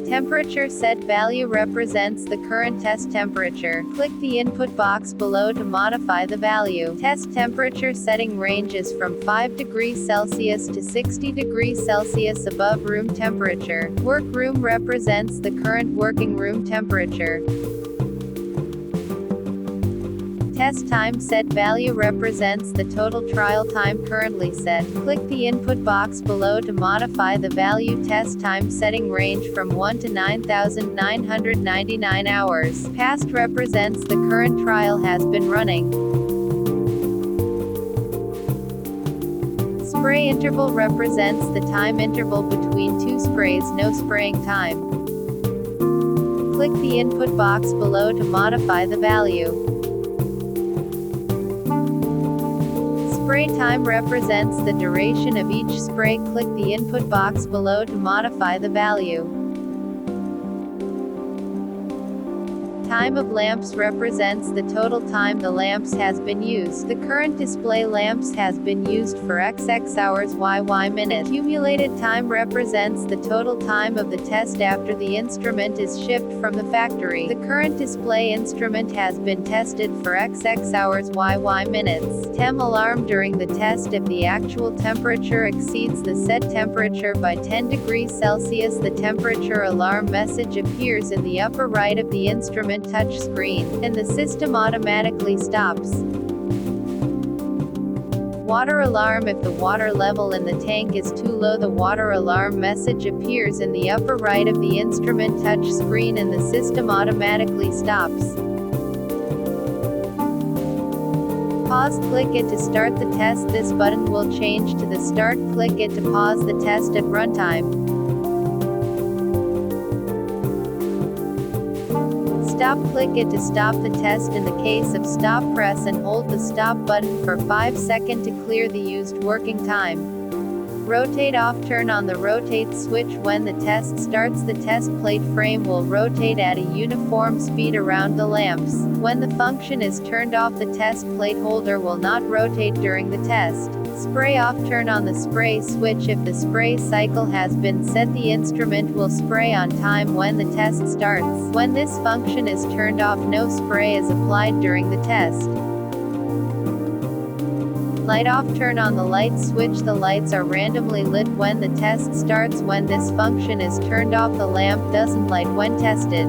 Temperature set value represents the current test temperature. Click the input box below to modify the value. Test temperature setting ranges from 5 degrees Celsius to 60 degrees Celsius above room temperature. Work room represents the current working room temperature. Test time set value represents the total trial time currently set. Click the input box below to modify the value. Test time setting range from 1 to 9,999 hours. Past represents the current trial has been running. Spray interval represents the time interval between two sprays. No spraying time. Click the input box below to modify the value. Spray time represents the duration of each spray. Click the input box below to modify the value. Time of lamps represents the total time the lamps has been used. The current display lamps has been used for XX hours YY minutes. Accumulated time represents the total time of the test after the instrument is shipped from the factory. The current display instrument has been tested for XX hours YY minutes. TEM alarm during the test. If the actual temperature exceeds the set temperature by 10 degrees Celsius, the temperature alarm message appears in the upper right of the instrument touch screen, and the system automatically stops. Water alarm. If the water level in the tank is too low, the water alarm message appears in the upper right of the instrument touch screen and the system automatically stops. Pause. Click it to start the test. This button will change to the start. Click it to pause the test at runtime. Stop. Click it to stop the test. In the case of stop, press and hold the stop button for 5 seconds to clear the used working time. Rotate off. Turn on the rotate switch. When the test starts, the test plate frame will rotate at a uniform speed around the lamps. When the function is turned off, the test plate holder will not rotate during the test. Spray off. Turn on the spray switch. If the spray cycle has been set, the instrument will spray on time when the test starts. When this function is turned off, no spray is applied during the test. Light off. Turn on the light switch. The lights are randomly lit when the test starts. When this function is turned off, the lamp doesn't light when tested.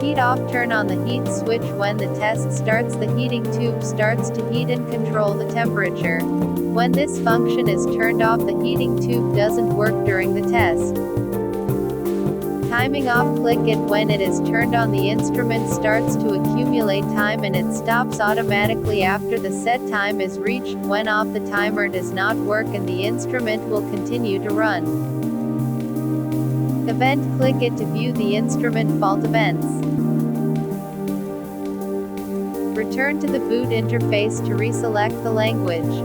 Heat off. Turn on the heat switch. When the test starts, the heating tube starts to heat and control the temperature. When this function is turned off, the heating tube doesn't work during the test. Timing off. Click it when it is turned on. The instrument starts to accumulate time and it stops automatically after the set time is reached. When off, the timer does not work and the instrument will continue to run. Event. Click it to view the instrument fault events. Return to the boot interface to reselect the language.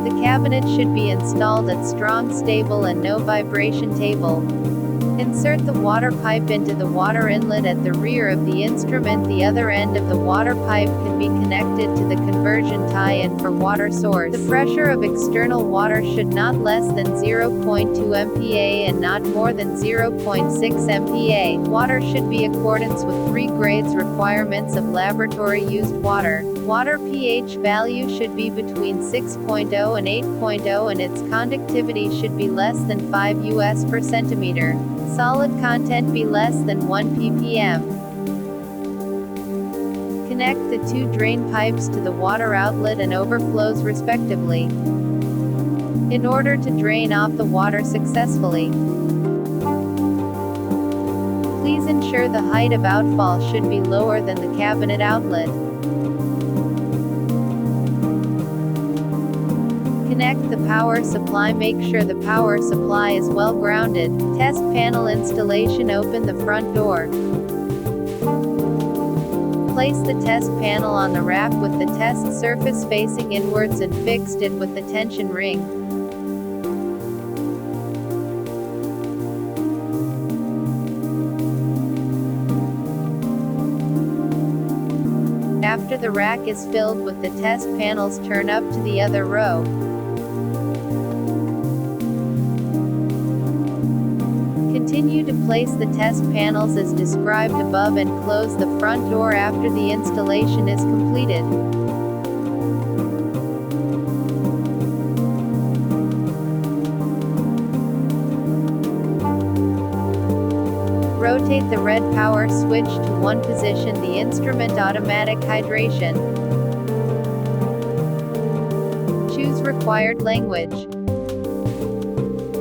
The cabinet should be installed at strong, stable and no vibration table. Insert the water pipe into the water inlet at the rear of the instrument. The other end of the water pipe can be connected to the conversion tie-in for water source. The pressure of external water should not less than 0.2 MPa and not more than 0.6 MPa. Water should be accordance with 3 grades requirements of laboratory used water. Water pH value should be between 6.0 and 8.0 and its conductivity should be less than 5 US per centimeter. Solid content be less than 1 ppm. Connect the 2 drain pipes to the water outlet and overflows respectively, in order to drain off the water successfully. Please ensure the height of outfall should be lower than the cabinet outlet. Connect the power supply. Make sure the power supply is well grounded. Test panel installation. Open the front door. Place the test panel on the rack with the test surface facing inwards and fixed it with the tension ring. After the rack is filled with the test panels, turn up to the other row. Continue to place the test panels as described above and close the front door after the installation is completed. Rotate the red power switch to one position, the instrument automatic hydration. Choose required language.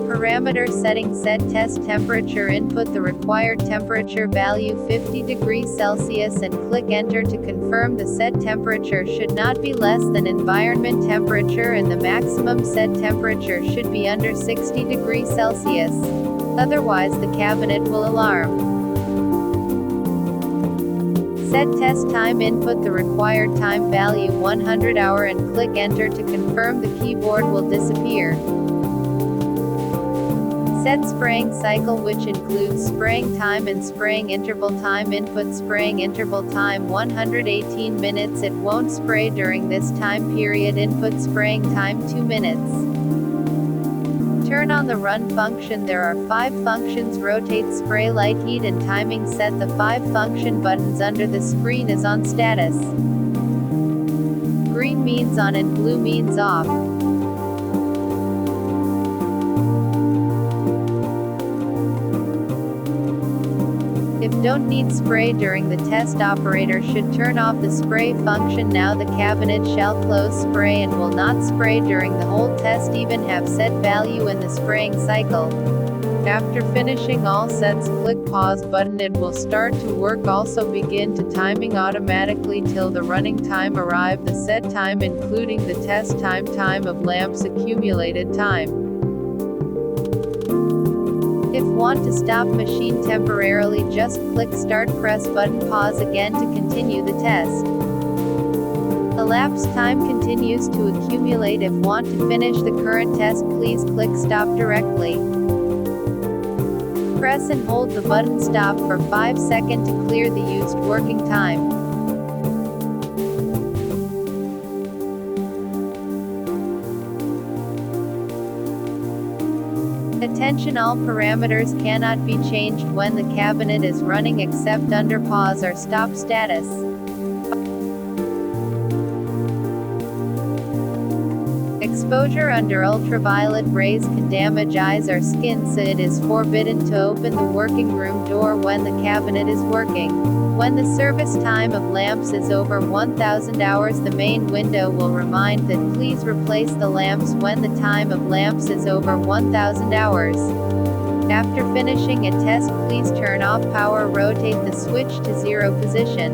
Parameter setting: set test temperature, input the required temperature value 50 degrees Celsius and click enter to confirm. The set temperature should not be less than environment temperature and the maximum set temperature should be under 60 degrees Celsius. Otherwise the cabinet will alarm. Set test time, input the required time value 100 hour and click enter to confirm. The keyboard will disappear. Set spraying cycle, which includes spraying time and spraying interval time. Input spraying interval time 118 minutes. It won't spray during this time period. Input spraying time 2 minutes. Turn on the run function. There are 5 functions: rotate, spray, light, heat and timing. Set the 5 function buttons under the screen is on status. Green means on and blue means off. If don't need spray during the test, operator should turn off the spray function. Now the cabinet shall close spray and will not spray during the whole test, even have set value in the spraying cycle. After finishing all sets, click pause button. It will start to work. Also begin to timing automatically till the running time arrive. The set time including the test time, time of lamps, accumulated time. If want to stop machine temporarily, just click start, press button, pause again to continue the test. Elapsed time continues to accumulate. If want to finish the current test, please click stop directly. Press and hold the button stop for 5 seconds to clear the used working time. Attention, all parameters cannot be changed when the cabinet is running except under pause or stop status. Exposure under ultraviolet rays can damage eyes or skin, so it is forbidden to open the working room door when the cabinet is working. When the service time of lamps is over 1000 hours, the main window will remind that please replace the lamps when the time of lamps is over 1000 hours. After finishing a test, please turn off power, rotate the switch to 0 position.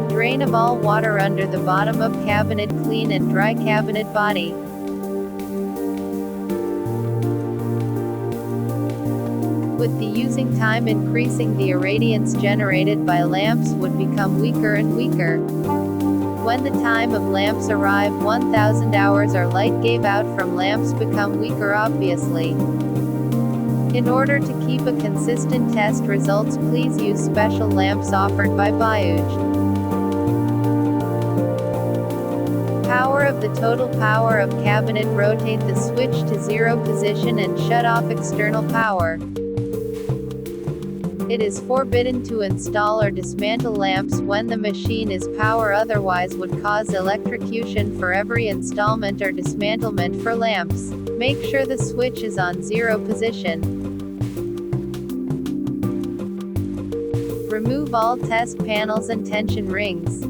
Drain of all water under the bottom of cabinet, clean and dry cabinet body. With the using time increasing, the irradiance generated by lamps would become weaker and weaker. When the time of lamps arrive 1000 hours or light gave out from lamps become weaker obviously. In order to keep a consistent test results, please use special lamps offered by Bayouj. Power of the total power of cabinet, rotate the switch to 0 position and shut off external power. It is forbidden to install or dismantle lamps when the machine is power, otherwise would cause electrocution for every installment or dismantlement for lamps. Make sure the switch is on 0 position. Remove all test panels and tension rings.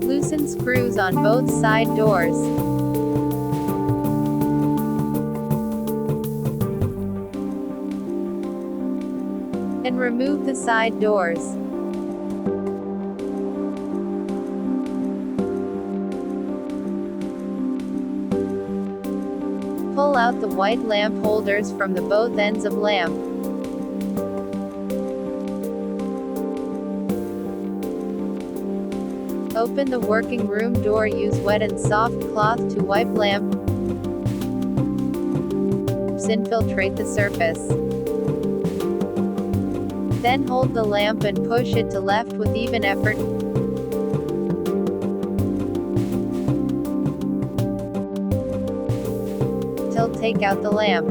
Loosen screws on both side doors. And remove the side doors. Pull out the white lamp holders from the both ends of lamp. Open the working room door. Use wet and soft cloth to wipe lamps. Infiltrate the surface. Then hold the lamp and push it to left with even effort. Take out the lamp.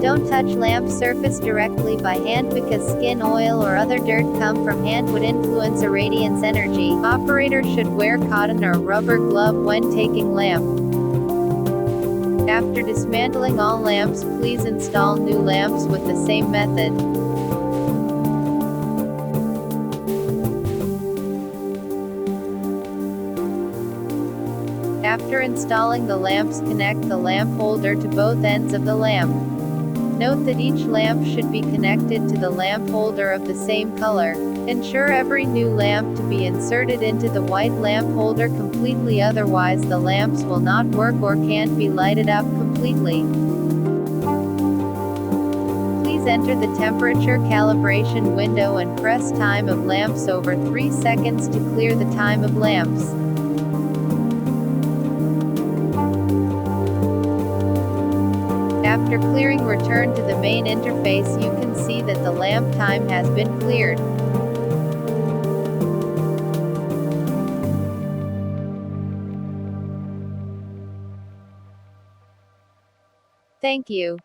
Don't touch lamp surface directly by hand because skin, oil or other dirt come from hand would influence irradiance energy. Operator should wear cotton or rubber glove when taking lamp. After dismantling all lamps, please install new lamps with the same method. After installing the lamps, connect the lamp holder to both ends of the lamp. Note that each lamp should be connected to the lamp holder of the same color. Ensure every new lamp to be inserted into the white lamp holder completely, otherwise the lamps will not work or can't be lighted up completely. Please enter the temperature calibration window and press time of lamps over 3 seconds to clear the time of lamps. After clearing, return to the main interface. You can see that the lamp time has been cleared. Thank you.